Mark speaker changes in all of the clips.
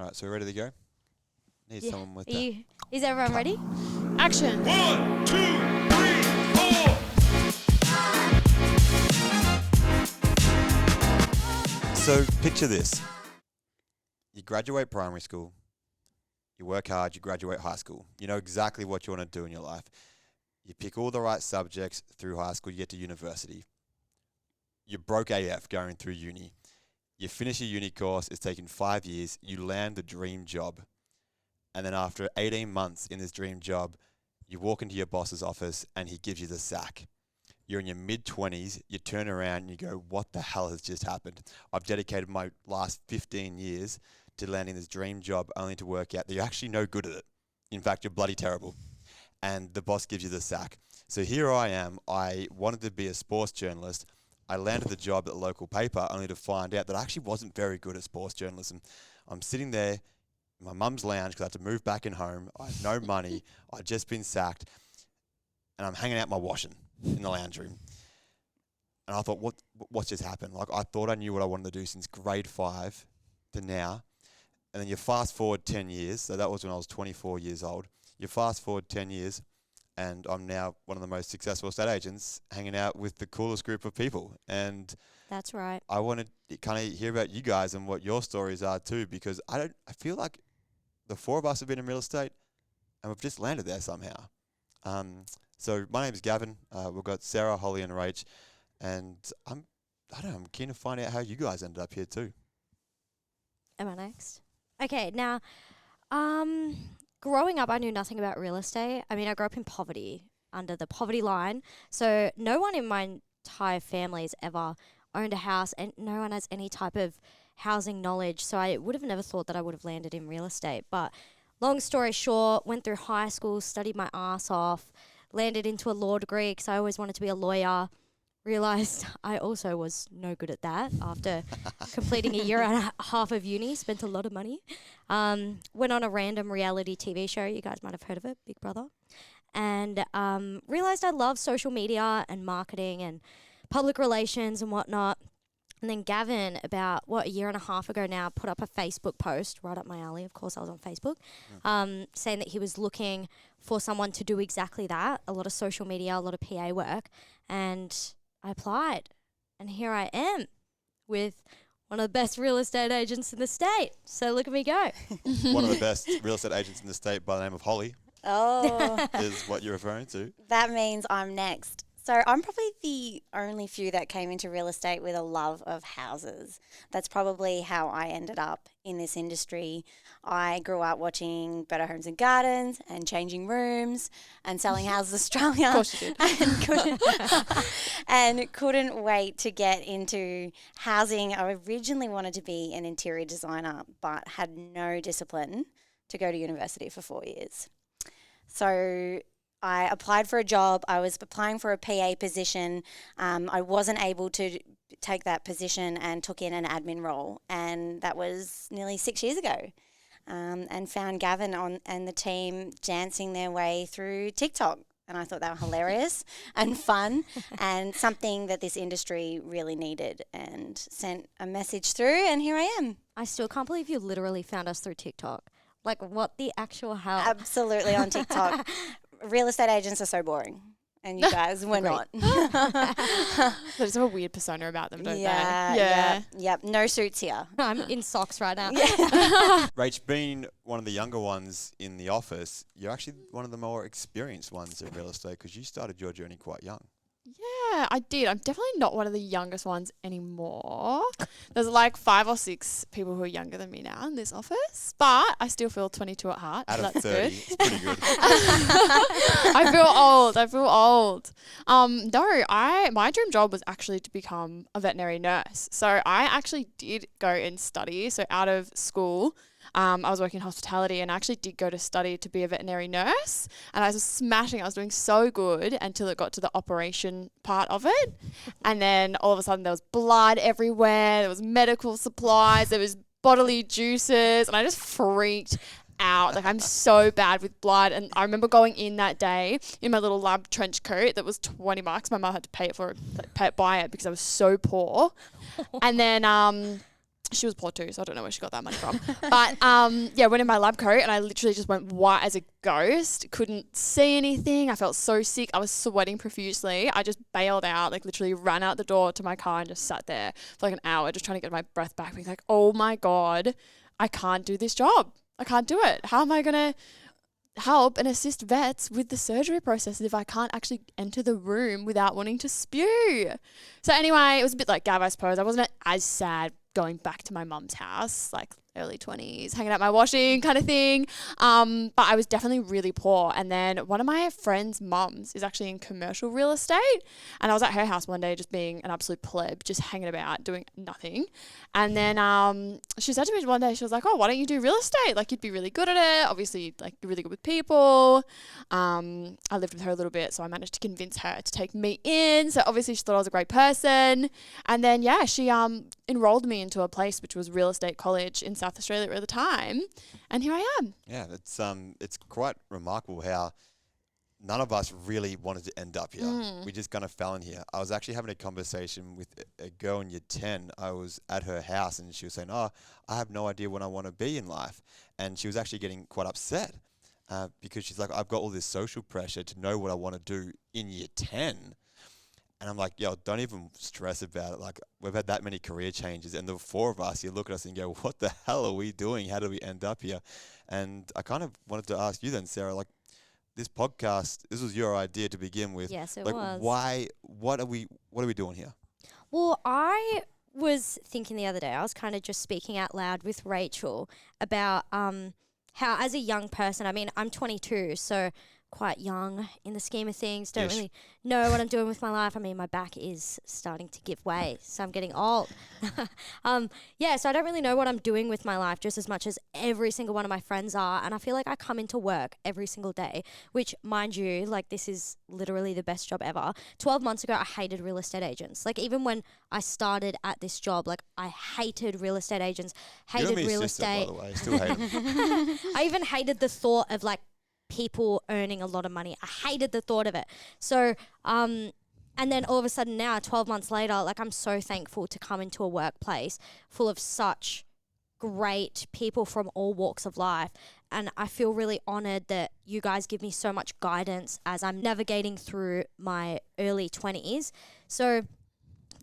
Speaker 1: All right, so we're ready to go? Need someone with
Speaker 2: Is everyone ready?
Speaker 3: Action.
Speaker 4: 1, 2, 3, 4.
Speaker 1: So picture this. You graduate primary school. You work hard, you graduate high school. You know exactly what you want to do in your life. You pick all the right subjects through high school, you get to university. You broke AF going through uni. You finish your uni course, it's taken 5 years, you land the dream job. And then after 18 months in this dream job, you walk into your boss's office and he gives you the sack. You're in your mid-20s, you turn around and you go, what the hell has just happened? I've dedicated my last 15 years to landing this dream job only to work out that you're actually no good at it. In fact, you're bloody terrible. And the boss gives you the sack. So here I am. I wanted to be a sports journalist. I landed the job at the local paper only to find out that I actually wasn't very good at sports journalism. I'm sitting there in my mum's lounge because I had to move back in home. I had no money. I'd just been sacked. And I'm hanging out my washing in the lounge room. And I thought, what's just happened? Like, I thought I knew what I wanted to do since grade 5 to now. And then you fast forward 10 years. So that was when I was 24 years old. You fast forward 10 years. And I'm now one of the most successful estate agents hanging out with the coolest group of people. And
Speaker 2: That's right.
Speaker 1: I wanted to kind of hear about you guys and what your stories are too, because I feel like the four of us have been in real estate and we've just landed there somehow. So my name is Gavin. We've got Sarah, Holee and Rachael. And I'm keen to find out how you guys ended up here too.
Speaker 2: Am I next? Okay, now, growing up, I knew nothing about real estate. I mean, I grew up in poverty, under the poverty line. So no one in my entire family has ever owned a house, and no one has any type of housing knowledge. So I would have never thought that I would have landed in real estate. But long story short, went through high school, studied my ass off, landed into a law degree because I always wanted to be a lawyer. Realised I also was no good at that after completing a year and a half of uni, spent a lot of money. Went on a random reality TV show, you guys might have heard of it, Big Brother. And realised I love social media and marketing and public relations and whatnot. And then Gavin, about, a year and a half ago now, put up a Facebook post, right up my alley, of course I was on Facebook, saying that he was looking for someone to do exactly that, a lot of social media, a lot of PA work. And I applied, and here I am with one of the best real estate agents in the state. So look at me go.
Speaker 1: One of the best real estate agents in the state by the name of Holee
Speaker 5: Oh,
Speaker 1: is what you're referring to.
Speaker 5: that means I'm next. So I'm probably the only few that came into real estate with a love of houses. That's probably how I ended up in this industry. I grew up watching Better Homes and Gardens and Changing Rooms and Selling Houses Australia.
Speaker 3: Of course you did.
Speaker 5: And couldn't wait to get into housing. I originally wanted to be an interior designer, but had no discipline to go to university for 4 years. So I applied for a job. I was applying for a PA position. I wasn't able to take that position and took in an admin role. And that was nearly 6 years ago. And found Gavin and the team dancing their way through TikTok. And I thought they were hilarious and fun and something that this industry really needed, and sent a message through, and here I am.
Speaker 2: I still can't believe you literally found us through TikTok. Like, what the actual hell?
Speaker 5: Absolutely on TikTok. Real estate agents are so boring, and you guys were not.
Speaker 3: They just have a weird persona about them, don't they?
Speaker 5: Yep. No suits here.
Speaker 2: I'm in socks right now.
Speaker 1: Rach, being one of the younger ones in the office, you're actually one of the more experienced ones in real estate because you started your journey quite young.
Speaker 3: Yeah, I did. I'm definitely not one of the youngest ones anymore. There's like 5 or 6 people who are younger than me now in this office, but I still feel 22 at heart.
Speaker 1: Out
Speaker 3: so
Speaker 1: of
Speaker 3: that's
Speaker 1: 30,
Speaker 3: good.
Speaker 1: it's pretty good.
Speaker 3: I feel old. No, my dream job was actually to become a veterinary nurse. So I actually did go and study. So out of school, I was working in hospitality, and I actually did go to study to be a veterinary nurse, and I was smashing. I was doing so good until it got to the operation part of it. And then all of a sudden there was blood everywhere. There was medical supplies. There was bodily juices, and I just freaked out. Like, I'm so bad with blood. And I remember going in that day in my little lab trench coat that was $20. My mum had to buy it because I was so poor. And then She was poor too, so I don't know where she got that money from. But yeah, went in my lab coat and I literally just went white as a ghost. Couldn't see anything. I felt so sick. I was sweating profusely. I just bailed out, like literally ran out the door to my car and just sat there for like an hour just trying to get my breath back. Being like, oh my God, I can't do this job. I can't do it. How am I going to help and assist vets with the surgery process if I can't actually enter the room without wanting to spew? So anyway, it was a bit like Gav, I suppose. I wasn't as sad going back to my mum's house, like early 20s, hanging out my washing kind of thing. But I was definitely really poor. And then one of my friend's mums is actually in commercial real estate. And I was at her house one day just being an absolute pleb, just hanging about, doing nothing. And then she said to me one day, she was like, oh, why don't you do real estate? Like, you'd be really good at it. Obviously, like, you're really good with people. I lived with her a little bit, so I managed to convince her to take me in. So obviously she thought I was a great person. And then, yeah, she enrolled me into a place which was real estate college in South Australia at the time, and here I am.
Speaker 1: Yeah, it's quite remarkable how none of us really wanted to end up here. We just kind of fell in here. I was actually having a conversation with a girl in year 10. I was at her house and she was saying, oh, I have no idea what I want to be in life. And she was actually getting quite upset because she's like, I've got all this social pressure to know what I want to do in year 10. And I'm like, yo, don't even stress about it. Like, we've had that many career changes, and the four of us, you look at us and go, what the hell are we doing? How do we end up here? And I kind of wanted to ask you then, Sarah, like, this podcast, this was your idea to begin with.
Speaker 2: Yes, it
Speaker 1: like,
Speaker 2: was.
Speaker 1: Why, what are we doing here?
Speaker 2: Well, I was thinking the other day, I was kind of just speaking out loud with Rachel about how as a young person, I mean, I'm 22, so quite young in the scheme of things, don't
Speaker 1: Yes.
Speaker 2: really know what I'm doing with my life. I mean, my back is starting to give way, so I'm getting old. Yeah, so I don't really know what I'm doing with my life just as much as every single one of my friends are, and I feel like I come into work every single day, which, mind you, like, this is literally the best job ever. 12 months ago, I hated real estate agents. Like, even when I started at this job, like, I hated real estate agents,
Speaker 1: You're
Speaker 2: hated
Speaker 1: my
Speaker 2: real
Speaker 1: sister,
Speaker 2: estate.
Speaker 1: by the way. I still hate them.
Speaker 2: I even hated the thought of, like, people earning a lot of money. I hated the thought of it. So, and then all of a sudden now, 12 months later, like, I'm so thankful to come into a workplace full of such great people from all walks of life. And I feel really honored that you guys give me so much guidance as I'm navigating through my early 20s. So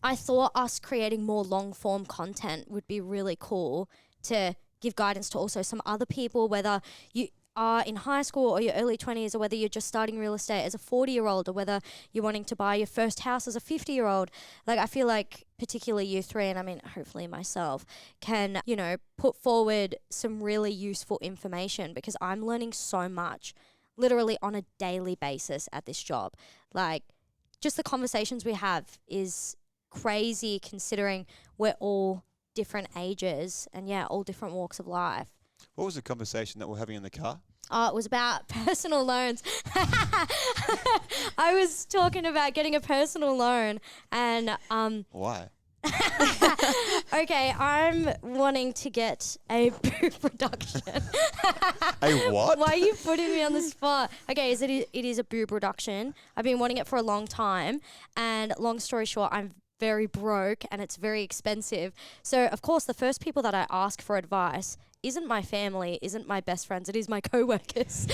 Speaker 2: I thought us creating more long form content would be really cool to give guidance to also some other people, whether you are in high school or your early 20s, or whether you're just starting real estate as a 40-year-old, or whether you're wanting to buy your first house as a 50-year-old. Like, I feel like particularly you three, and I mean, hopefully myself, can, you know, put forward some really useful information, because I'm learning so much literally on a daily basis at this job. Like, just the conversations we have is crazy, considering we're all different ages and, yeah, all different walks of life.
Speaker 1: What was the conversation that we're having in the car?
Speaker 2: It was about personal loans. I was talking about getting a personal loan, and
Speaker 1: Why?
Speaker 2: okay, I'm wanting to get a boob reduction.
Speaker 1: A what?
Speaker 2: Why are you putting me on the spot? Okay, it is a boob reduction. I've been wanting it for a long time, and long story short, I'm very broke and it's very expensive. So, of course, the first people that I ask for advice isn't my family, isn't my best friends, it is my co-workers.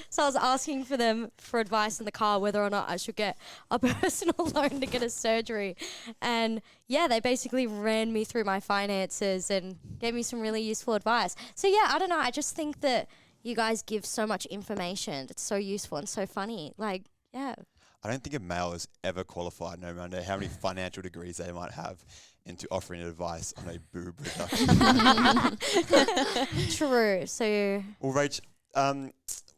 Speaker 2: So I was asking for them for advice in the car whether or not I should get a personal loan to get a surgery. And yeah, they basically ran me through my finances and gave me some really useful advice. So yeah, I don't know, I just think that you guys give so much information. It's so useful and so funny. Like, yeah.
Speaker 1: I don't think a male is ever qualified, no matter how many financial degrees they might have, into offering advice on a boob reduction.
Speaker 2: True. So
Speaker 1: Well, Rach,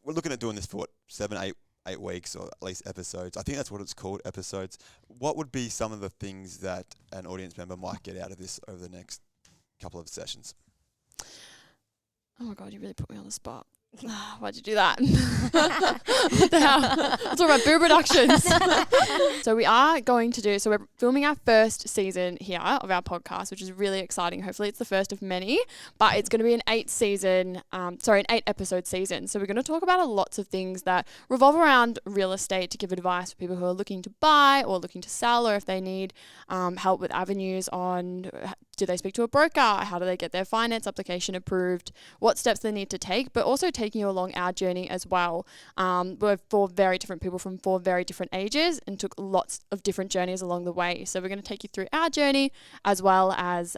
Speaker 1: we're looking at doing this for what, 7, 8 weeks, or at least episodes. I think that's what it's called, episodes. What would be some of the things that an audience member might get out of this over the next couple of sessions?
Speaker 3: Oh my God, you really put me on the spot. Why'd you do that? What the hell? Let's talk about boob reductions. So we're filming our first season here of our podcast, which is really exciting. Hopefully it's the first of many, but it's going to be an 8 episode season. So we're going to talk about lots of things that revolve around real estate, to give advice for people who are looking to buy or looking to sell, or if they need help with avenues on do they speak to a broker? How do they get their finance application approved? What steps they need to take, but also taking you along our journey as well. We're 4 very different people from 4 very different ages and took lots of different journeys along the way. So we're going to take you through our journey as well as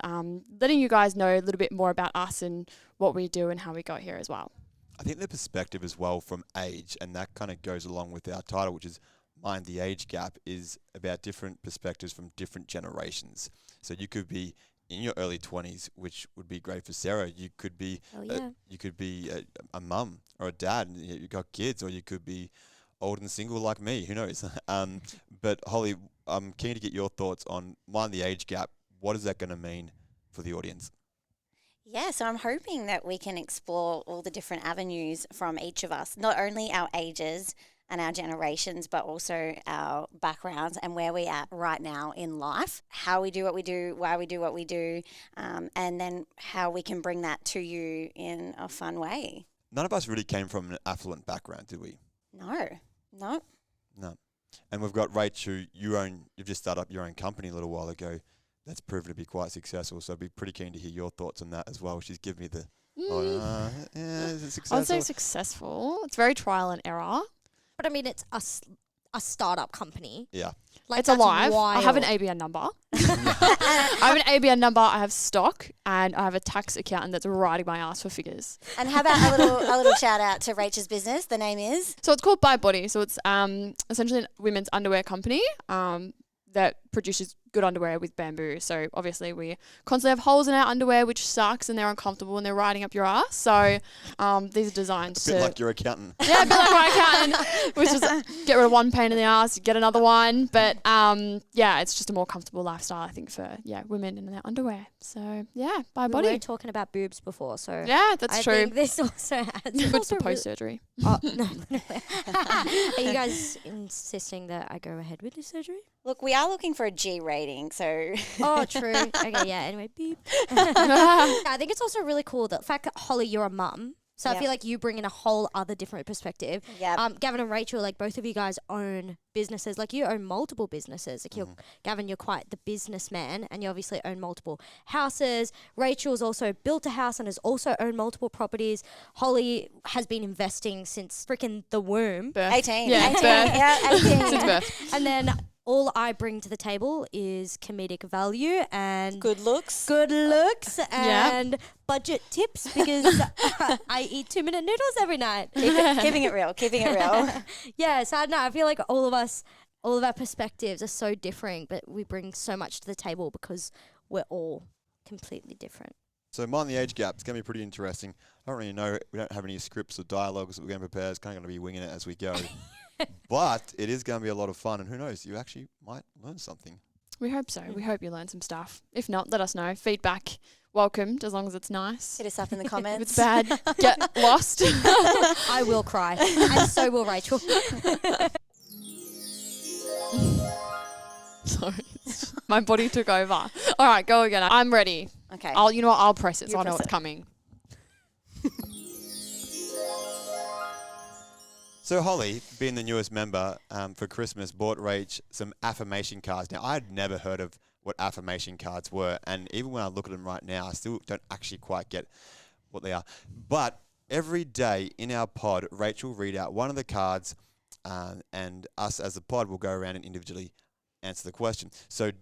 Speaker 3: letting you guys know a little bit more about us and what we do and how we got here as well.
Speaker 1: I think the perspective as well from age, and that kind of goes along with our title, which is Mind the Age Gap, is about different perspectives from different generations. So you could be in your early 20s, which would be great for Sarah. You could be a mum or a dad, and you've got kids, or you could be old and single like me. Who knows? But Holly, I'm keen to get your thoughts on Mind the Age Gap. What is that going to mean for the audience?
Speaker 5: Yeah, so I'm hoping that we can explore all the different avenues from each of us, not only our ages and our generations, but also our backgrounds and where we're at right now in life, how we do what we do, why we do what we do, and then how we can bring that to you in a fun way.
Speaker 1: None of us really came from an affluent background, did we?
Speaker 5: No.
Speaker 1: No. And we've got Rachel, you've just started up your own company a little while ago. That's proven to be quite successful, so I'd be pretty keen to hear your thoughts on that as well. She's given me the, is it successful?
Speaker 3: I would say successful. It's very trial and error.
Speaker 2: But I mean, it's a startup company.
Speaker 1: Yeah.
Speaker 2: Like,
Speaker 3: It's
Speaker 2: that's
Speaker 3: alive. I have an
Speaker 2: wild.
Speaker 3: ABN number. I have an ABN number. I have stock, and I have a tax accountant that's riding my ass for figures.
Speaker 5: And how about a little shout out to Rachel's business? The name is?
Speaker 3: So it's called By Body. So it's essentially a women's underwear company that produces good underwear with bamboo. So obviously we constantly have holes in our underwear, which sucks, and they're uncomfortable and they're riding up your ass. So these are designed
Speaker 1: A bit like your accountant.
Speaker 3: Yeah, a bit like my accountant, which is get rid of one pain in the ass, get another one. But yeah, it's just a more comfortable lifestyle, I think, for women in their underwear. So yeah, By
Speaker 2: We
Speaker 3: Body.
Speaker 2: were talking about boobs before, so
Speaker 3: Yeah, that's
Speaker 2: I
Speaker 3: true.
Speaker 2: think this also has
Speaker 3: Good for post surgery.
Speaker 2: Oh no! Are you guys insisting that I go ahead with this surgery?
Speaker 5: Look, we are looking for a G rating, so
Speaker 2: Oh, true. Okay, yeah. Anyway, beep. I think it's also really cool that fact that Holly, you're a mum. So I
Speaker 5: Yep.
Speaker 2: feel like you bring in a whole other different perspective.
Speaker 5: yeah.
Speaker 2: Gavin and Rachel, like both of you guys own businesses. Like you own multiple businesses. Like Gavin, you're quite the businessman, and you obviously own multiple houses. Rachel's also built a house and has also owned multiple properties. Holly has been investing since freaking the womb.
Speaker 3: Birth.
Speaker 5: 18.
Speaker 3: Yeah,
Speaker 5: 18.
Speaker 3: birth.
Speaker 5: Yeah, 18.
Speaker 3: Since birth.
Speaker 2: And then all I bring to the table is comedic value and
Speaker 5: Good looks.
Speaker 2: good looks and budget tips because I eat 2-minute noodles every night.
Speaker 5: Keeping it real. Keeping it real.
Speaker 2: Yeah, so I don't know. I feel like all of our perspectives are so different, but we bring so much to the table because we're all completely different.
Speaker 1: So Mind the Age Gap, it's going to be pretty interesting. I don't really know. We don't have any scripts or dialogues that we're going to prepare. It's kind of going to be winging it as we go. But it is going to be a lot of fun, and who knows, you actually might learn something.
Speaker 3: We hope so. We hope you learn some stuff. If not, let us know. Feedback welcomed, as long as it's nice.
Speaker 5: Hit us up in the
Speaker 3: If
Speaker 5: comments.
Speaker 3: it's bad, get lost.
Speaker 2: I will cry, and so will Rachel.
Speaker 3: Sorry. My body took over. All right, go again. I'm ready.
Speaker 5: Okay.
Speaker 3: You know what? I'll press it so
Speaker 5: You
Speaker 3: I know
Speaker 5: press
Speaker 3: what's
Speaker 5: it.
Speaker 3: coming.
Speaker 1: So Holly, being the newest member for Christmas, bought Rach some affirmation cards. Now, I had never heard of what affirmation cards were, and even when I look at them right now, I still don't actually quite get what they are. But every day in our pod, Rachel will read out one of the cards, and us as a pod will go around and individually answer the question. So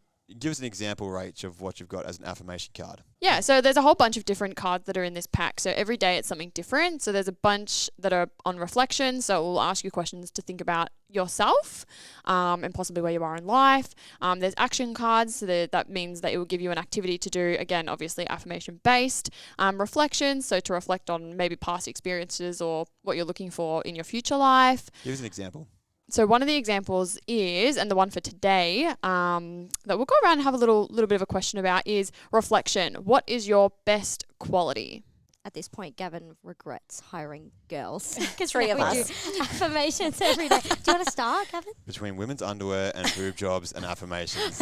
Speaker 1: give us an example, Rach, of what you've got as an affirmation card.
Speaker 3: Yeah, so there's a whole bunch of different cards that are in this pack. So every day it's something different. So there's a bunch that are on reflection. So it will ask you questions to think about yourself and possibly where you are in life. There's action cards. So that means that it will give you an activity to do. Again, obviously affirmation based. Reflections. So to reflect on maybe past experiences or what you're looking for in your future life.
Speaker 1: Give us an example.
Speaker 3: So one of the examples is, and the one for today, that we'll go around and have a little bit of a question about is reflection. What is your best quality?
Speaker 2: At this point, Gavin regrets hiring girls.
Speaker 5: Three of
Speaker 2: we
Speaker 5: us.
Speaker 2: do affirmations every day. Do you want to start, Gavin?
Speaker 1: Between women's underwear and boob jobs and affirmations.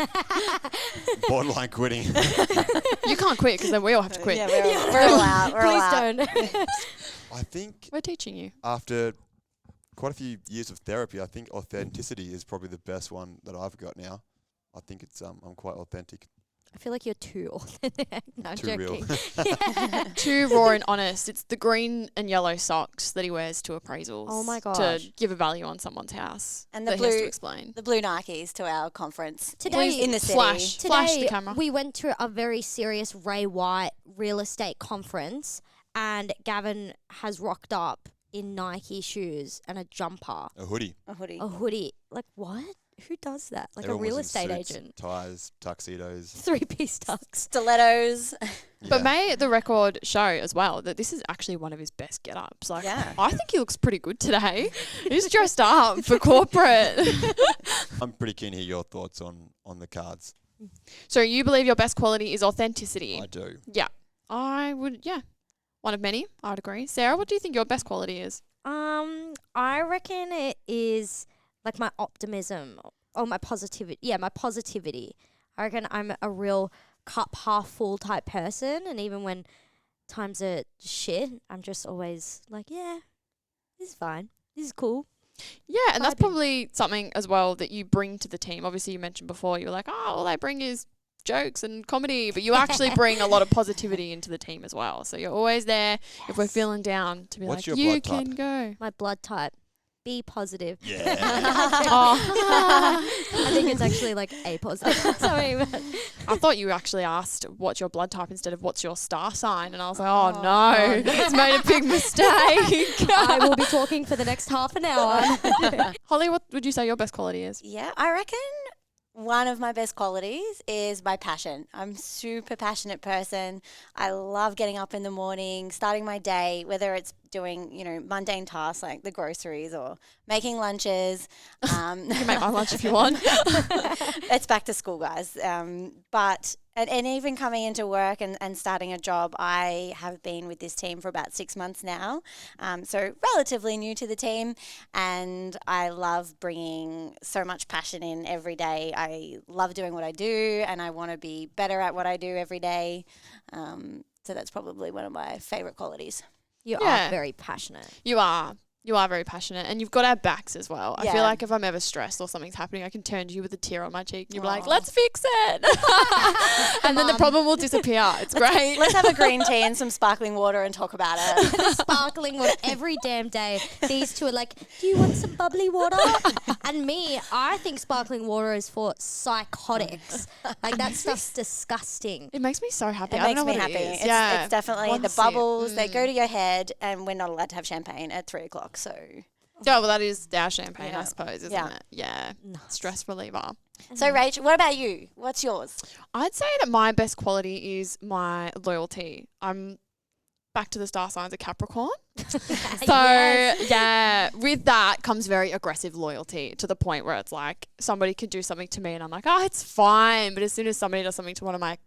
Speaker 1: Borderline quitting.
Speaker 3: You can't quit because then we all have to quit.
Speaker 5: Yeah, we're all out. We're all
Speaker 2: Please
Speaker 5: out.
Speaker 2: don't.
Speaker 1: I think
Speaker 3: We're teaching you.
Speaker 1: after quite a few years of therapy, I think authenticity is probably the best one that I've got now. I think it's I'm quite authentic.
Speaker 2: I feel like you're too authentic. No, I'm
Speaker 1: Too real.
Speaker 2: joking. Yeah.
Speaker 3: Too raw and honest. It's the green and yellow socks that he wears to appraisals.
Speaker 2: Oh my
Speaker 3: To
Speaker 2: gosh.
Speaker 3: give a value on someone's house.
Speaker 5: And the
Speaker 3: that he has to
Speaker 5: blue-
Speaker 3: explain.
Speaker 5: The blue Nikes to our conference
Speaker 2: Today-
Speaker 5: in the city.
Speaker 3: Flash
Speaker 2: Today
Speaker 3: the camera.
Speaker 2: we went to a very serious Ray White real estate conference, and Gavin has rocked up in Nike shoes and a jumper,
Speaker 1: A hoodie.
Speaker 5: A hoodie.
Speaker 2: a hoodie. Like what? Who does that? Like
Speaker 1: Everyone
Speaker 2: a real
Speaker 1: was in
Speaker 2: estate
Speaker 1: suits,
Speaker 2: agent.
Speaker 1: ties, tuxedos.
Speaker 2: 3-piece tux.
Speaker 5: Stilettos.
Speaker 3: But
Speaker 1: Yeah.
Speaker 3: may the record show as well that this is actually one of his best get-ups. Like,
Speaker 5: Yeah.
Speaker 3: I think he looks pretty good today. He's dressed up for corporate.
Speaker 1: I'm pretty keen to hear your thoughts on the cards.
Speaker 3: So you believe your best quality is authenticity?
Speaker 1: I do.
Speaker 3: Yeah. I would, yeah. One of many, I'd agree. Sarah, what do you think your best quality is?
Speaker 2: I reckon it is like my optimism or my positivity. Yeah, my positivity. I reckon I'm a real cup half full type person, and even when times are shit, I'm just always like, yeah, this is fine. This is cool.
Speaker 3: Yeah, and that's
Speaker 2: Vibing.
Speaker 3: probably something as well that you bring to the team. Obviously, you mentioned before, you were like, oh, all I bring is jokes and comedy, but you actually bring a lot of positivity into the team as well. So you're always there if we're feeling down to be
Speaker 1: What's
Speaker 3: like,
Speaker 1: your
Speaker 3: you
Speaker 1: blood type?"
Speaker 3: can go.
Speaker 2: My blood type. Be positive.
Speaker 1: Yeah.
Speaker 3: Oh.
Speaker 2: I think it's actually like A positive. Sorry, but
Speaker 3: I thought you actually asked what's your blood type instead of what's your star sign, and I was like, oh,
Speaker 2: Oh,
Speaker 3: no,
Speaker 2: no.
Speaker 3: it's made a big mistake.
Speaker 2: I will be talking for the next half an hour.
Speaker 3: Holly, what would you say your best quality is?
Speaker 5: Yeah, I reckon one of my best qualities is my passion. I'm a super passionate person. I love getting up in the morning, starting my day, whether it's doing, mundane tasks like the groceries or making lunches.
Speaker 3: You can make my lunch if you want.
Speaker 5: It's back to school, guys. And even coming into work and starting a job, I have been with this team for about 6 months now. So relatively new to the team, and I love bringing so much passion in every day. I love doing what I do, and I want to be better at what I do every day. So that's probably one of my favorite qualities.
Speaker 2: You
Speaker 3: Yeah.
Speaker 2: are very passionate.
Speaker 3: You are. You are very passionate, and you've got our backs as well. I
Speaker 5: Yeah.
Speaker 3: feel like if I'm ever stressed or something's happening, I can turn to you with a tear on my cheek, and you'll be like,
Speaker 5: Aw.
Speaker 3: let's fix it. And then the
Speaker 2: Mum.
Speaker 3: problem will disappear. It's great.
Speaker 5: Let's have a green tea and some sparkling water and talk about it.
Speaker 2: Sparkling water every damn day. These two are like, do you want some bubbly water? And me, I think sparkling water is for psychotics. Like that stuff's disgusting.
Speaker 3: It makes me so happy.
Speaker 5: It
Speaker 3: I don't
Speaker 5: makes
Speaker 3: know
Speaker 5: me
Speaker 3: what
Speaker 5: happy.
Speaker 3: it is.
Speaker 5: It's,
Speaker 3: Yeah.
Speaker 5: it's definitely
Speaker 3: One
Speaker 5: the
Speaker 3: sip.
Speaker 5: bubbles. They go to your head, and we're not allowed to have champagne at 3:00. So
Speaker 3: Yeah, well, that is our champagne, I
Speaker 5: Yeah.
Speaker 3: suppose, isn't
Speaker 5: Yeah.
Speaker 3: it? Yeah. Stress reliever.
Speaker 5: So, Rach, what about you? What's yours?
Speaker 3: I'd say that my best quality is my loyalty. I'm back to the star signs of Capricorn. So,
Speaker 2: Yes.
Speaker 3: yeah, with that comes very aggressive loyalty to the point where it's like somebody could do something to me and I'm like, oh, it's fine. But as soon as somebody does something to one of my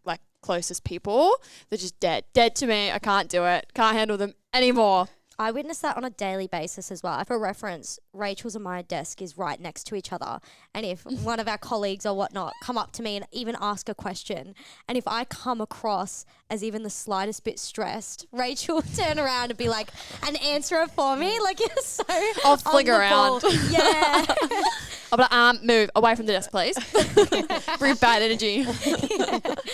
Speaker 3: closest people, they're just dead to me. I can't do it. Can't handle them anymore.
Speaker 2: I witness that on a daily basis as well. For reference, Rachel's and my desk is right next to each other. And if one of our colleagues or whatnot come up to me and even ask a question, and if I come across as even the slightest bit stressed, Rachel will turn around and be like, and answer it for me. Like, you're so
Speaker 3: I'll fling
Speaker 2: on the
Speaker 3: around.
Speaker 2: ball. Yeah.
Speaker 3: I'll be like, move away from the desk, please. Bring bad energy.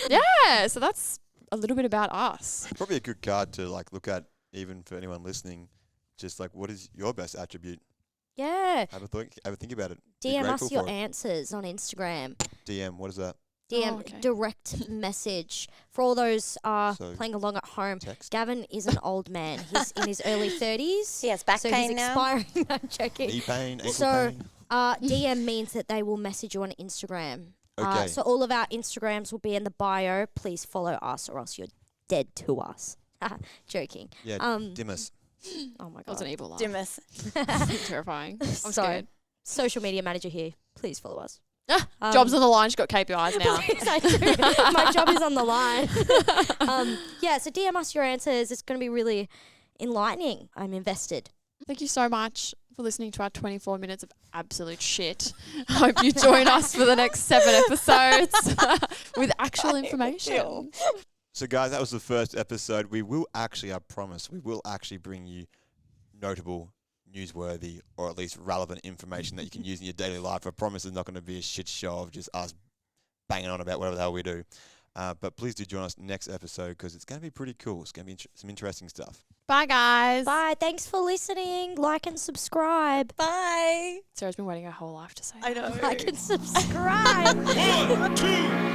Speaker 3: Yeah, so that's a little bit about us.
Speaker 1: Probably a good card to look at, even for anyone listening. Just what is your best attribute?
Speaker 2: Yeah.
Speaker 1: Have a think about it. Be
Speaker 2: DM
Speaker 1: grateful
Speaker 2: us your
Speaker 1: for it.
Speaker 2: answers on Instagram.
Speaker 1: DM. What is that?
Speaker 2: DM
Speaker 3: Oh, okay.
Speaker 2: direct message. For all those
Speaker 1: So-
Speaker 2: playing along at home,
Speaker 1: Text.
Speaker 2: Gavin is an old man. He's in his early 30s.
Speaker 5: He has back
Speaker 2: so
Speaker 5: pain
Speaker 2: he's
Speaker 5: now.
Speaker 2: expiring. I'm joking.
Speaker 1: Knee pain. Ankle
Speaker 2: So,
Speaker 1: pain.
Speaker 2: DM means that they will message you on Instagram.
Speaker 1: Okay.
Speaker 2: So all of our Instagrams will be in the bio. Please follow us or else you're dead to us. Joking.
Speaker 1: Yeah.
Speaker 2: Um,
Speaker 1: Dim us.
Speaker 2: Oh my
Speaker 3: That was an
Speaker 2: God.
Speaker 3: evil laugh.
Speaker 5: Dimas.
Speaker 3: Terrifying. I'm
Speaker 2: Sorry.
Speaker 3: scared.
Speaker 2: Social media manager here. Please follow us.
Speaker 3: Job's on the line. She's got KPIs now.
Speaker 2: Please, I do. My job is on the line. So DM us your answers. It's going to be really enlightening. I'm invested.
Speaker 3: Thank you so much for listening to our 24 minutes of absolute shit. I hope you join us for the next 7 episodes with actual information.
Speaker 1: So, guys, that was the first episode. We will actually, I promise, we will actually bring you notable, newsworthy, or at least relevant information that you can use in your daily life. I promise it's not going to be a shit show of just us banging on about whatever the hell we do. But please do join us next episode because it's going to be pretty cool. It's going to be some interesting stuff.
Speaker 3: Bye, guys.
Speaker 2: Bye. Thanks for listening. Like and subscribe.
Speaker 5: Bye.
Speaker 3: Sarah's been waiting her whole life to say
Speaker 5: I
Speaker 3: that.
Speaker 5: know.
Speaker 2: Like and subscribe.
Speaker 4: 1, 2,